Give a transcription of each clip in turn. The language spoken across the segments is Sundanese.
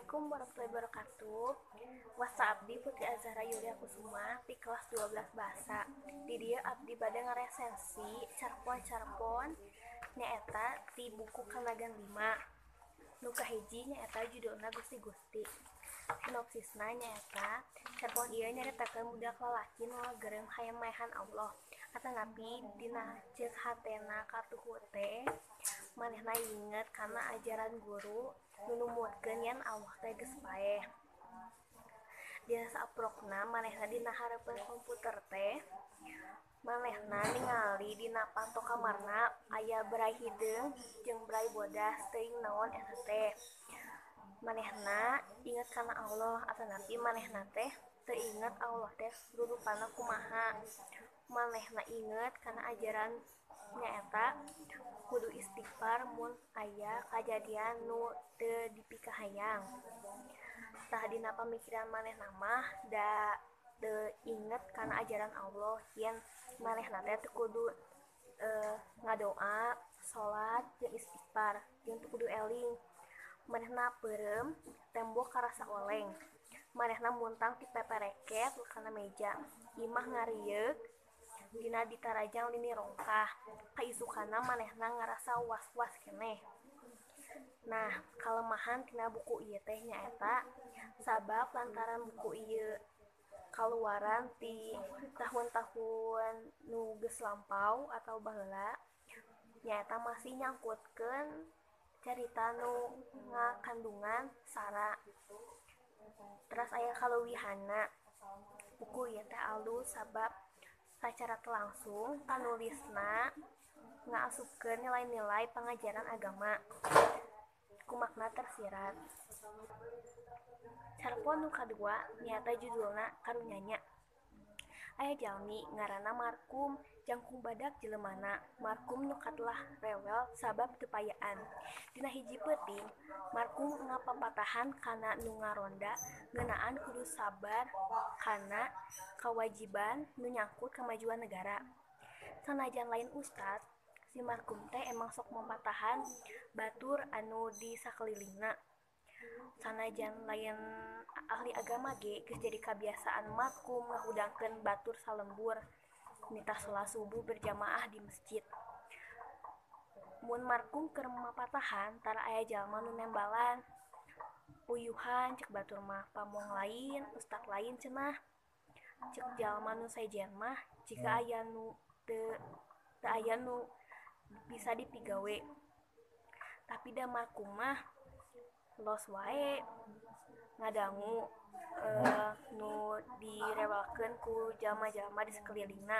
Assalamualaikum warahmatullahi wabarakatuh. Wasa abdi Putri Azhara Yulia Kusuma di kelas 12 bahasa. Di dia abdi bade ngaresensi carpon-carpon nyaeta di buku Kanagan 5. Nu kahiji nyaeta judulna Gusti-Gusti. Sinopsisna nyaeta carpon ieu nyaritakeun budak lalaki nu ngagereum hayang maehan Allah. Atanapi dina ceuk hatena katuhu teh manehna inget kana ajaran guru nu numutkeun yen Allah teh geus paeh. Dina saprokna manehna dina hareupeun komputer teh manehna ningali dina panto kamarna aya berai hideung jeung berai bodas teuing naon eta teh. Manehna inget kana Allah atanapi manehna teh teu inget Allah teh rurupana kumaha. Manehna inget kana ajaran nyaeta kudu istighfar mun aya kajadian nu teu dipikahayang. Tah dina pamikiran manehna mah da teu inget kana ajaran Allah yen manehna teh teu kudu ngadoa, salat, jeung istighfar, jeung teu kudu eling. Manehna peureum tembok karasa oleng. Manehna muntang ti pepereket kana meja. Imah ngariyeug dina ditarajang lini rongkah. Kaisukana manehna ngarasa was-was keneh. Nah, kalemahan tina buku ieu teh nyaeta sabab lantaran buku ieu kaluaran ti tahun-tahun nu geus lampau atau baheula nyaeta masih nyangkutkeun carita nu ngakandungan sara. Teras aya kaleuwihanna buku ieu teh alus sabab sacara teu langsung panulisna ngaasupkeun nilai-nilai pangajaran agama ku makna tersirat. Carpon nu kadua nyaeta judulna Karunyanya. Aya jalmi ngaranna Markum jangkung badak jelemana. Markum nu katelah rewel sabab teu payaan. Dina hiji peuting Markum ngapapatahan kana nu ngaronda ngeunaan kudu sabar kana kawajiban nu nyangkut kamajuan negara. Sanajan lain ustad, si Markum teh emang sok mapatahan batur anu di sakelilingna. Sanajan lain ahli agama ge geus jadi kabiasaan Markum ngahudangkeun batur salembur nita salat subuh berjamaah di masjid. Mun Markum keur mapatahan tara aya jalma nu nembalan. Uyuhan cek batur mah, pamong lain, ustad lain cenah. Cek jalma nu sejen mah jika aya nu teu aya nu bisa dipigawe. Tapi da Markum mah los wae ngadangu nu direwelkeun ku jalma-jalma di sakelilingna.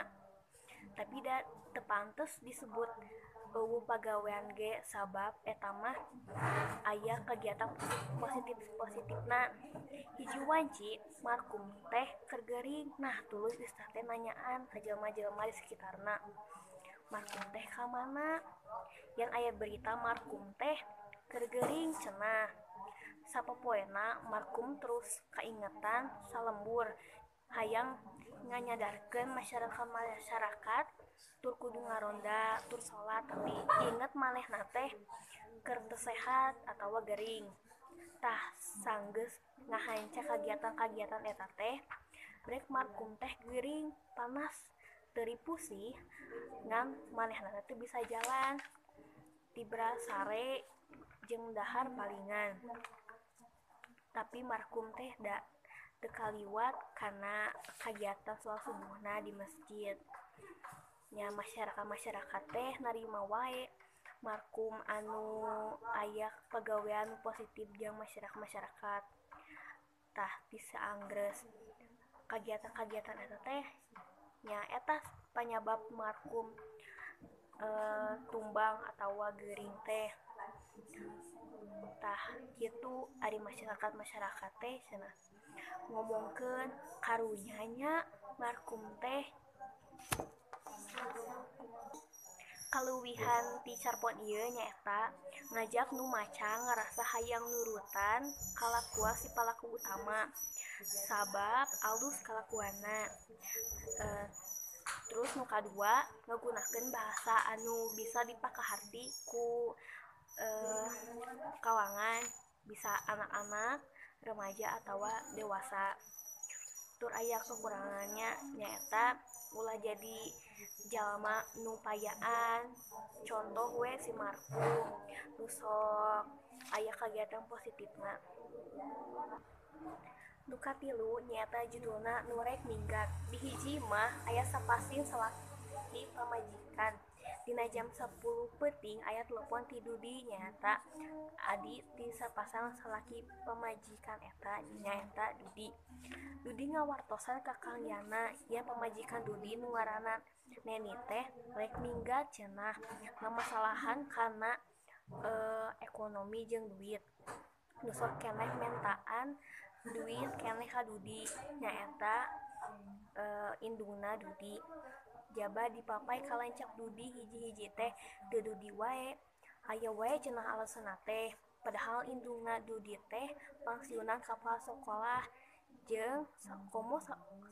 Tapi da teu pantes disebut eueuh pagawean ge sabab eta mah aya kagiatan positif-positifna. Hiji wanci Markum teh keur geuring. Nah, tuluy ustad teh nanyaan ka jalma-jalma di sekitarna. Markum teh ka mana? Yang aya berita Markum teh keur geuring cenah. Sapopoena Markum terus kaingetan salembur hayang nganyadarkeun masyarakat tur kudu ngaronda tur salat tapi inget manehna teh keur teu sehat atawa gering. Tah sanggeus ngahanca kagiatan-kagiatan eta teh brek Markum teh geuring panas teu ripuh sih ngan manehna teh bisa jalan tibra sare jeung dahar palingan. Tapi Markum teh da teu kaliwat kana kagiatan salat subuhna di masjid. Nya masyarakat teh narima wae Markum anu aya pagawean positif jeung masyarakat. Tah bisa anggres kagiatan-kagiatan eta teh nya eta panyabab Markum tumbang atawa geuring teh. Tah kitu ari masyarakat teh cenah ngomongkeun karunyanya Markum teh. Kaleuwihan ti carpon ieu nyaeta ngajak nu maca ngarasa hayang nurutan kalakuan si palaku utama sabab alus kalakuanna. Terus nu kadua ngagunakeun bahasa anu bisa dipakaharti ku kawangan, bisa anak-anak remaja atau dewasa. Tur aya kekurangannya nyaeta ulah jadi jalma nu payaan, contoh we si Markum nu sok aya kagiatan positifna. Nu katilu nyaeta judulna nu rek minggat. Di hiji mah aya sapasing salaki pamajikan. Dina jam 10 peuting aya telepon ti Dudi nyaeta adi ti sapasang salaki pamajikan eta nyaeta Dudi. Dudi ngawartosan ka Kang Yana yen pamajikan Dudi nu ngaranna Neni teh rek minggat cenah ngamasalahan kana ekonomi jeung duit. Nu sok keneh mentaan duit keneh ka Dudi nyaeta indungna Dudi. Jaba dipapai kalancak Dudi hiji-hiji teh teu Dudi wae. Aya wae cenah alasanna teh. Padahal indungna Dudi teh pangsiunan kapal sekolah jeung komo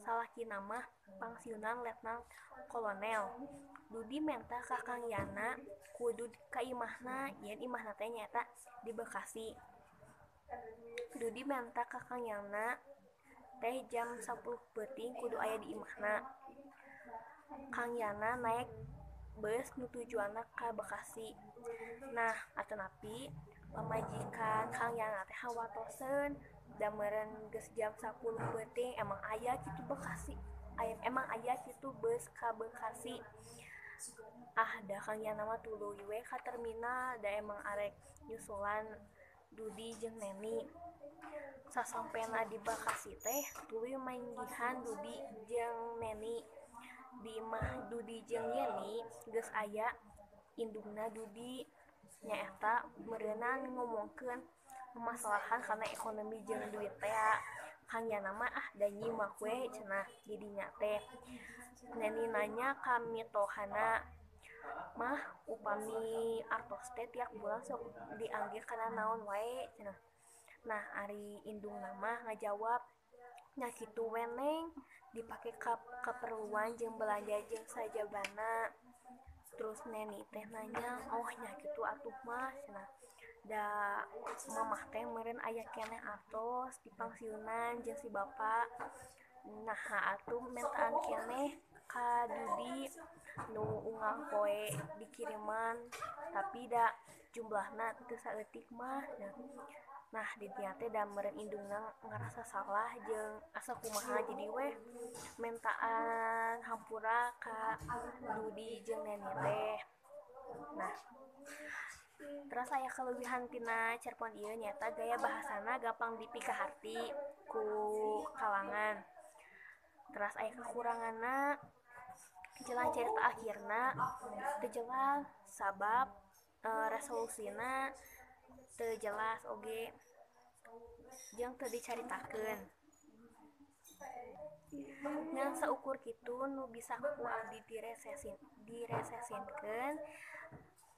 salakina mah pangsiunan letnan kolonel. Dudi menta ka Kang Yana kudu ka imahna yen imahna teh nyaeta di Bekasi. Dudi menta ka Kang Yana teh jam 10 peuting kudu aya di imahna. Kang Yana naek beus nu tujuanna ka Bekasi. Nah, atonapi pamajikan Kang Yana teh hawatoseun da meureun geus jam 10 peuting emang aya kitu Bekasi. Emang aya kitu beus ka Bekasi. Da Kang Yana mah tuluy we ka terminal da emang arek nyusulan Dudi jeung Neni. Sasampena di Bekasi teh tuluy manggihan Dudi jeung Neni. Di imah Dudi jeung Yeni geus aya indungna Dudi nyaeta meureunan ngomongkeun permasalahan kana ekonomi jeung duit teh. Kang Yana mah da nyimak we cenah di dinya teh. Neni nanya ka mitohana, "Mah, upami artos teh tiap bulan sok dianggir kana naon wae?" cenah. Nah, ari indungna mah ngajawab, "Nya kitu we Neng, dipake ka kaperluan jeung belanja jeung sajabana." Terus Neni teh nanya, "Oh nya kitu atuh mah," cenah. Da mamah teh meureun aya keneh artos di pangsiunan jeung si bapa. Nah atuh mentaan keneh ka Dudi nu unggal poe dikiriman tapi da jumlahna teu saeutik mah. Nah di dinya teh da meureun indungna ngarasa salah jeung asa kumaha jadi we mentaan hampura ka Dudi jeung Neni teh. Nah, terus aya kalebihan tina cerpen ieu nyaeta gaya bahasana gampang dipikaharti ku kalangan. Terus aya kekuranganna jalan cerita akhirna teu jelas sabab resolusina teu jelas oge jeung teu dicaritakeun. Ngan saukur kitu nu bisa ku abdi diresensikeun.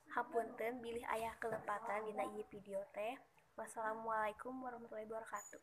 Hapunten bilih aya kelepatan dina ieu video teh. Wassalamualaikum warahmatullahi wabarakatuh.